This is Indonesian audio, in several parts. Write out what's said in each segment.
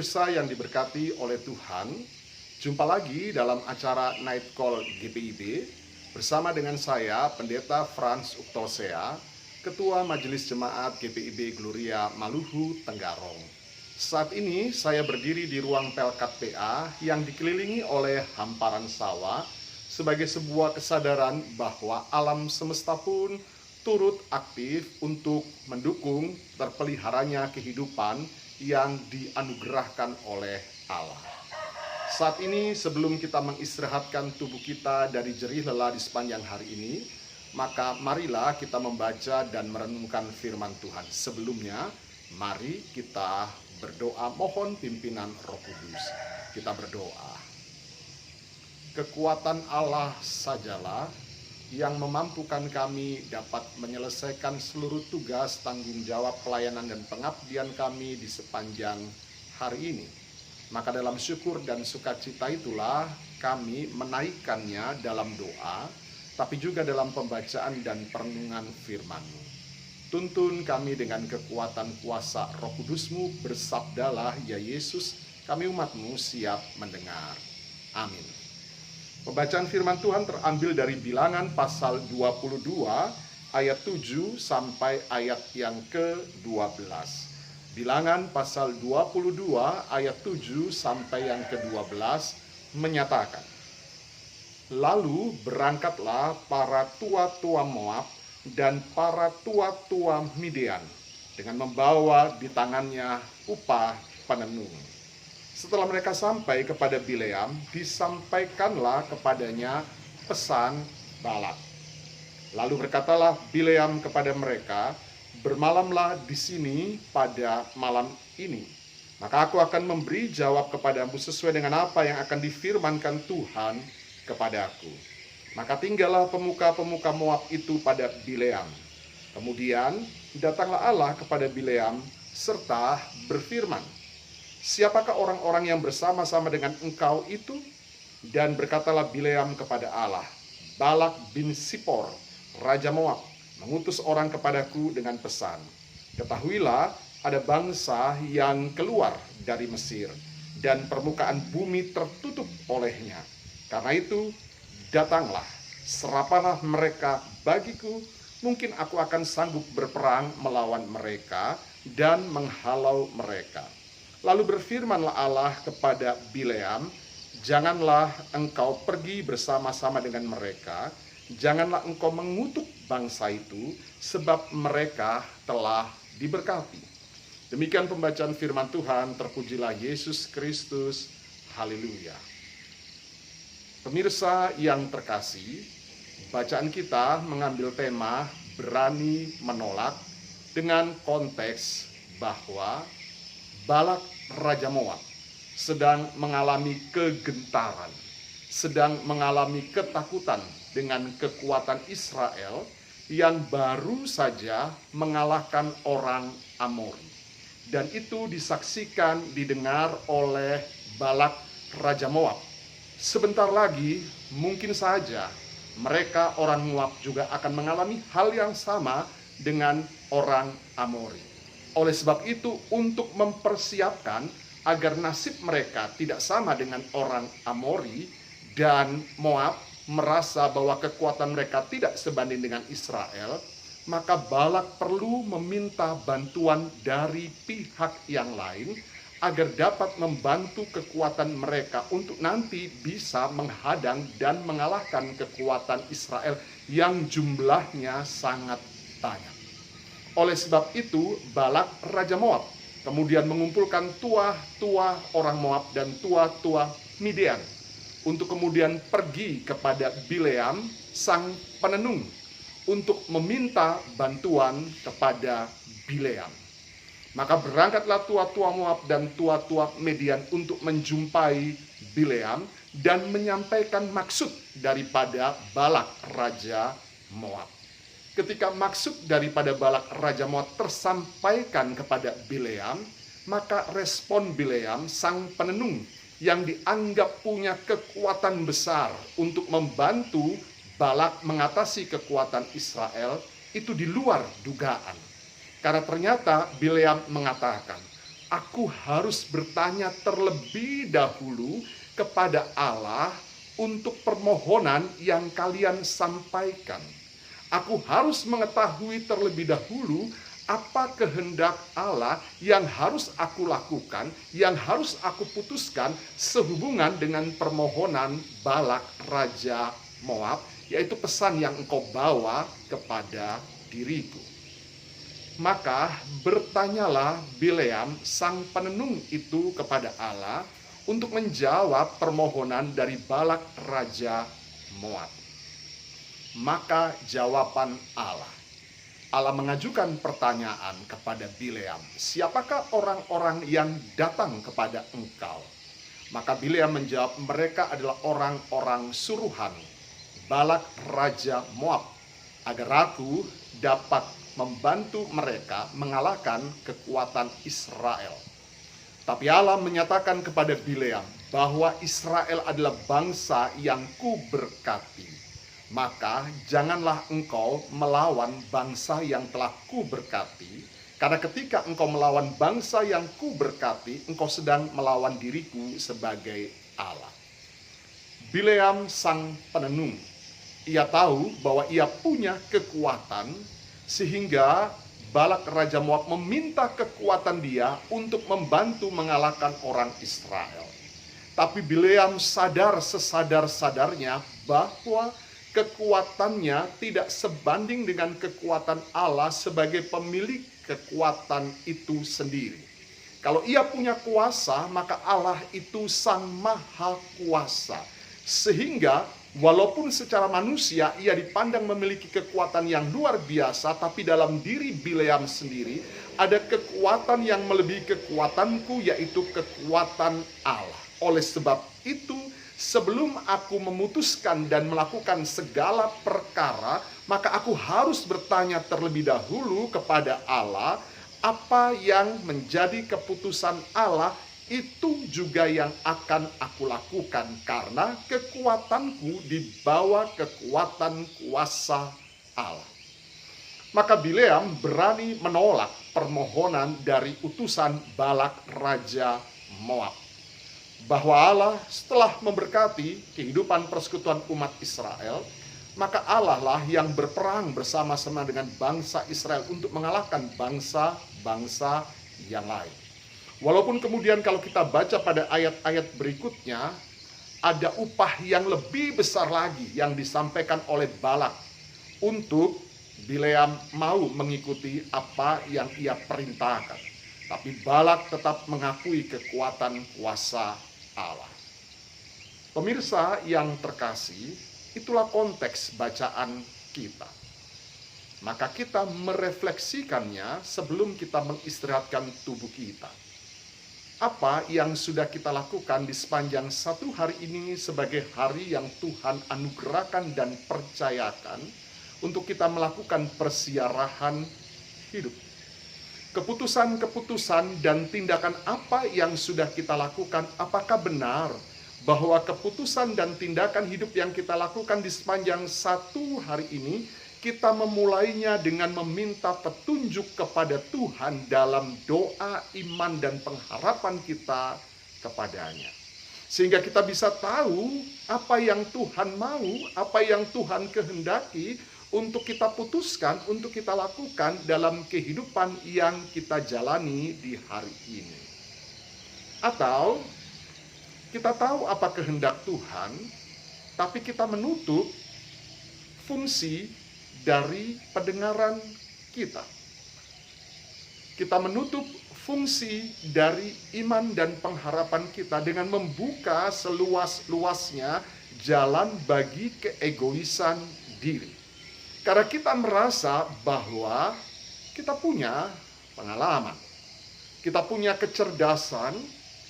Pemirsa yang diberkati oleh Tuhan, jumpa lagi dalam acara Night Call GPIB bersama dengan saya, Pendeta Frans Uktosea, Ketua Majelis Jemaat GPIB Gloria Maluhu Tenggarong. Saat ini saya berdiri di ruang Pelkat PA yang dikelilingi oleh hamparan sawah sebagai sebuah kesadaran bahwa alam semesta pun turut aktif untuk mendukung terpeliharanya kehidupan yang dianugerahkan oleh Allah. Saat ini sebelum kita mengistirahatkan tubuh kita dari jerih lelah di sepanjang hari ini, maka marilah kita membaca dan merenungkan firman Tuhan. Sebelumnya, mari kita berdoa mohon pimpinan Roh Kudus. Kita berdoa. Kekuatan Allah sajalah yang memampukan kami dapat menyelesaikan seluruh tugas, tanggung jawab, pelayanan, dan pengabdian kami di sepanjang hari ini. Maka dalam syukur dan sukacita itulah kami menaikkannya dalam doa, tapi juga dalam pembacaan dan perenungan firman-Mu. Tuntun kami dengan kekuatan kuasa Roh Kudus-Mu, bersabdalah ya Yesus, kami umat-Mu siap mendengar. Amin. Pembacaan firman Tuhan terambil dari Bilangan pasal 22 ayat 7 sampai ayat yang ke-12. Bilangan pasal 22 ayat 7 sampai yang ke-12 menyatakan, lalu berangkatlah para tua-tua Moab dan para tua-tua Midian dengan membawa di tangannya upah penenung. Setelah mereka sampai kepada Bileam, disampaikanlah kepadanya pesan Balak. Lalu berkatalah Bileam kepada mereka, bermalamlah di sini pada malam ini. Maka aku akan memberi jawab kepadamu sesuai dengan apa yang akan difirmankan Tuhan kepadaku. Maka tinggallah pemuka-pemuka Moab itu pada Bileam. Kemudian datanglah Allah kepada Bileam serta berfirman, siapakah orang-orang yang bersama-sama dengan engkau itu? Dan berkatalah Bileam kepada Allah, Balak bin Sipor, Raja Moab, mengutus orang kepadaku dengan pesan, ketahuilah ada bangsa yang keluar dari Mesir, dan permukaan bumi tertutup olehnya. Karena itu, datanglah, serapanlah mereka bagiku, mungkin aku akan sanggup berperang melawan mereka dan menghalau mereka. Lalu berfirmanlah Allah kepada Bileam, janganlah engkau pergi bersama-sama dengan mereka, janganlah engkau mengutuk bangsa itu, sebab mereka telah diberkati. Demikian pembacaan firman Tuhan, terpujilah Yesus Kristus, haleluya. Pemirsa yang terkasih, bacaan kita mengambil tema berani menolak dengan konteks bahwa Balak Raja Moab sedang mengalami kegentaran, sedang mengalami ketakutan dengan kekuatan Israel yang baru saja mengalahkan orang Amori. Dan itu disaksikan, didengar oleh Balak Raja Moab. Sebentar lagi mungkin saja mereka orang Moab juga akan mengalami hal yang sama dengan orang Amori. Oleh sebab itu, untuk mempersiapkan agar nasib mereka tidak sama dengan orang Amori dan Moab merasa bahwa kekuatan mereka tidak sebanding dengan Israel, maka Balak perlu meminta bantuan dari pihak yang lain agar dapat membantu kekuatan mereka untuk nanti bisa menghadang dan mengalahkan kekuatan Israel yang jumlahnya sangat banyak. Oleh sebab itu, Balak Raja Moab kemudian mengumpulkan tua-tua orang Moab dan tua-tua Midian untuk kemudian pergi kepada Bileam, sang penenung, untuk meminta bantuan kepada Bileam. Maka berangkatlah tua-tua Moab dan tua-tua Midian untuk menjumpai Bileam dan menyampaikan maksud daripada Balak Raja Moab. Ketika maksud daripada Balak Raja Moab tersampaikan kepada Bileam, maka respon Bileam, sang penenung yang dianggap punya kekuatan besar untuk membantu Balak mengatasi kekuatan Israel, itu di luar dugaan. Karena ternyata Bileam mengatakan, aku harus bertanya terlebih dahulu kepada Allah untuk permohonan yang kalian sampaikan. Aku harus mengetahui terlebih dahulu apa kehendak Allah yang harus aku lakukan, yang harus aku putuskan sehubungan dengan permohonan Balak Raja Moab, yaitu pesan yang engkau bawa kepada diriku. Maka bertanyalah Bileam sang penenung itu kepada Allah untuk menjawab permohonan dari Balak Raja Moab. Maka jawaban Allah mengajukan pertanyaan kepada Bileam, siapakah orang-orang yang datang kepada engkau? Maka Bileam menjawab, mereka adalah orang-orang suruhan Balak Raja Moab, agar aku dapat membantu mereka mengalahkan kekuatan Israel. Tapi Allah menyatakan kepada Bileam bahwa Israel adalah bangsa yang kuberkati. Maka janganlah engkau melawan bangsa yang telah kuberkati, karena ketika engkau melawan bangsa yang kuberkati, engkau sedang melawan diriku sebagai Allah. Bileam sang penenung, ia tahu bahwa ia punya kekuatan, sehingga Balak Raja Moab meminta kekuatan dia untuk membantu mengalahkan orang Israel. Tapi Bileam sadar sesadar-sadarnya bahwa kekuatannya tidak sebanding dengan kekuatan Allah sebagai pemilik kekuatan itu sendiri. Kalau ia punya kuasa, maka Allah itu sang maha kuasa. Sehingga walaupun secara manusia ia dipandang memiliki kekuatan yang luar biasa, tapi dalam diri Bileam sendiri ada kekuatan yang melebihi kekuatanku, yaitu kekuatan Allah. Oleh sebab itu, sebelum aku memutuskan dan melakukan segala perkara, maka aku harus bertanya terlebih dahulu kepada Allah, apa yang menjadi keputusan Allah, itu juga yang akan aku lakukan, karena kekuatanku di bawah kekuatan kuasa Allah. Maka Bileam berani menolak permohonan dari utusan Balak Raja Moab, bahwa Allah setelah memberkati kehidupan persekutuan umat Israel, maka Allah lah yang berperang bersama-sama dengan bangsa Israel untuk mengalahkan bangsa-bangsa yang lain. Walaupun kemudian kalau kita baca pada ayat-ayat berikutnya, ada upah yang lebih besar lagi yang disampaikan oleh Balak untuk Bileam mau mengikuti apa yang ia perintahkan. Tapi Balak tetap mengakui kekuatan kuasa Allah. Pemirsa yang terkasih, itulah konteks bacaan kita. Maka kita merefleksikannya sebelum kita mengistirahatkan tubuh kita. Apa yang sudah kita lakukan di sepanjang satu hari ini sebagai hari yang Tuhan anugerahkan dan percayakan untuk kita melakukan persiarahan hidup. Keputusan-keputusan dan tindakan apa yang sudah kita lakukan, apakah benar bahwa keputusan dan tindakan hidup yang kita lakukan di sepanjang satu hari ini, kita memulainya dengan meminta petunjuk kepada Tuhan dalam doa, iman, dan pengharapan kita kepadanya. Sehingga kita bisa tahu apa yang Tuhan mau, apa yang Tuhan kehendaki, untuk kita putuskan, untuk kita lakukan dalam kehidupan yang kita jalani di hari ini. Atau kita tahu apa kehendak Tuhan, tapi kita menutup fungsi dari pendengaran kita. Kita menutup fungsi dari iman dan pengharapan kita dengan membuka seluas-luasnya jalan bagi keegoisan diri. Karena kita merasa bahwa kita punya pengalaman, kita punya kecerdasan,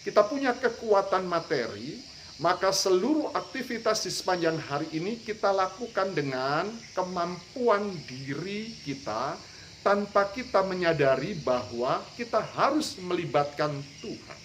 kita punya kekuatan materi, maka seluruh aktivitas di sepanjang hari ini kita lakukan dengan kemampuan diri kita, tanpa kita menyadari bahwa kita harus melibatkan Tuhan.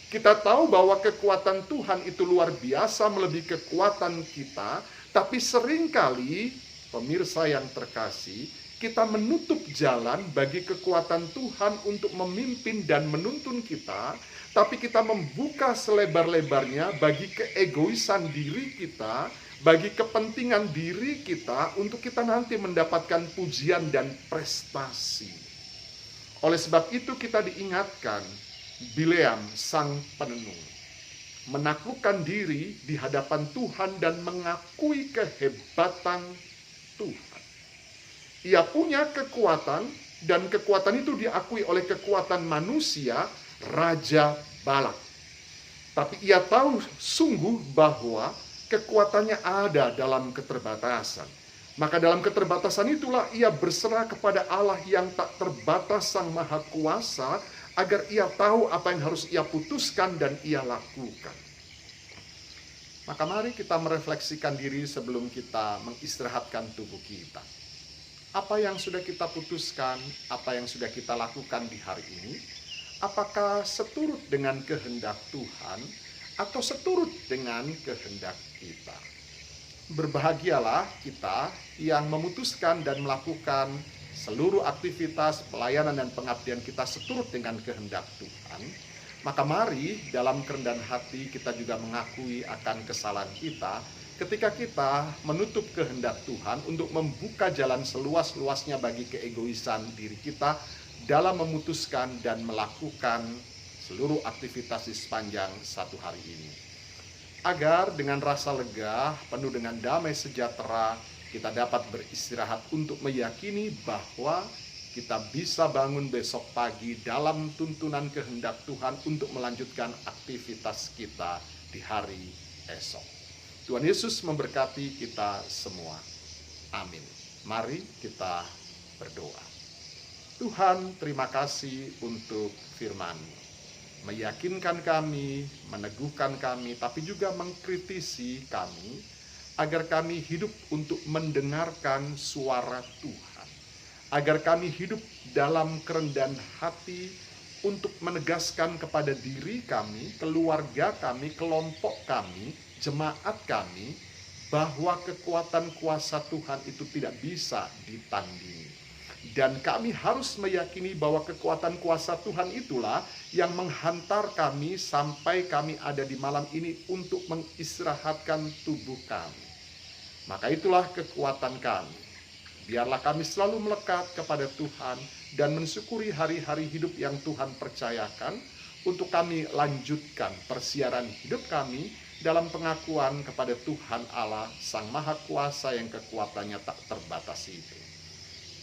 Kita tahu bahwa kekuatan Tuhan itu luar biasa melebihi kekuatan kita, tapi seringkali pemirsa yang terkasih, kita menutup jalan bagi kekuatan Tuhan untuk memimpin dan menuntun kita, tapi kita membuka selebar-lebarnya bagi keegoisan diri kita, bagi kepentingan diri kita, untuk kita nanti mendapatkan pujian dan prestasi. Oleh sebab itu kita diingatkan, Bileam sang penenung menaklukkan diri di hadapan Tuhan dan mengakui kehebatan Tuhan. Ia punya kekuatan, dan kekuatan itu diakui oleh kekuatan manusia, Raja Balak. Tapi ia tahu sungguh bahwa kekuatannya ada dalam keterbatasan. Maka dalam keterbatasan itulah ia berserah kepada Allah yang tak terbatas, Sang Maha Kuasa, agar ia tahu apa yang harus ia putuskan dan ia lakukan. Maka mari kita merefleksikan diri sebelum kita mengistirahatkan tubuh kita. Apa yang sudah kita putuskan, apa yang sudah kita lakukan di hari ini, apakah seturut dengan kehendak Tuhan atau seturut dengan kehendak kita? Berbahagialah kita yang memutuskan dan melakukan seluruh aktivitas pelayanan dan pengabdian kita seturut dengan kehendak Tuhan. Maka mari dalam kerendahan hati kita juga mengakui akan kesalahan kita ketika kita menutup kehendak Tuhan untuk membuka jalan seluas-luasnya bagi keegoisan diri kita dalam memutuskan dan melakukan seluruh aktivitas di sepanjang satu hari ini. Agar dengan rasa lega, penuh dengan damai sejahtera, kita dapat beristirahat untuk meyakini bahwa kita bisa bangun besok pagi dalam tuntunan kehendak Tuhan untuk melanjutkan aktivitas kita di hari esok. Tuhan Yesus memberkati kita semua. Amin. Mari kita berdoa. Tuhan, terima kasih untuk firman-Mu. Meyakinkan kami, meneguhkan kami, tapi juga mengkritisi kami, agar kami hidup untuk mendengarkan suara Tuhan. Agar kami hidup dalam kerendahan hati untuk menegaskan kepada diri kami, keluarga kami, kelompok kami, jemaat kami, bahwa kekuatan kuasa Tuhan itu tidak bisa ditandingi. Dan kami harus meyakini bahwa kekuatan kuasa Tuhan itulah yang menghantar kami sampai kami ada di malam ini untuk mengistirahatkan tubuh kami. Maka itulah kekuatan kami. Biarlah kami selalu melekat kepada Tuhan dan mensyukuri hari-hari hidup yang Tuhan percayakan untuk kami lanjutkan persiaran hidup kami dalam pengakuan kepada Tuhan Allah, Sang Maha Kuasa yang kekuatannya tak terbatas itu.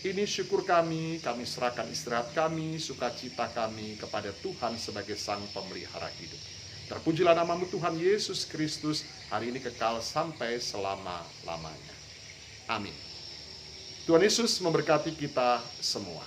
Ini syukur kami serahkan istirahat kami, sukacita kami kepada Tuhan sebagai Sang Pemelihara hidup. Terpujilah nama-Mu Tuhan Yesus Kristus, hari ini kekal sampai selama-lamanya. Amin. Tuhan Yesus memberkati kita semua.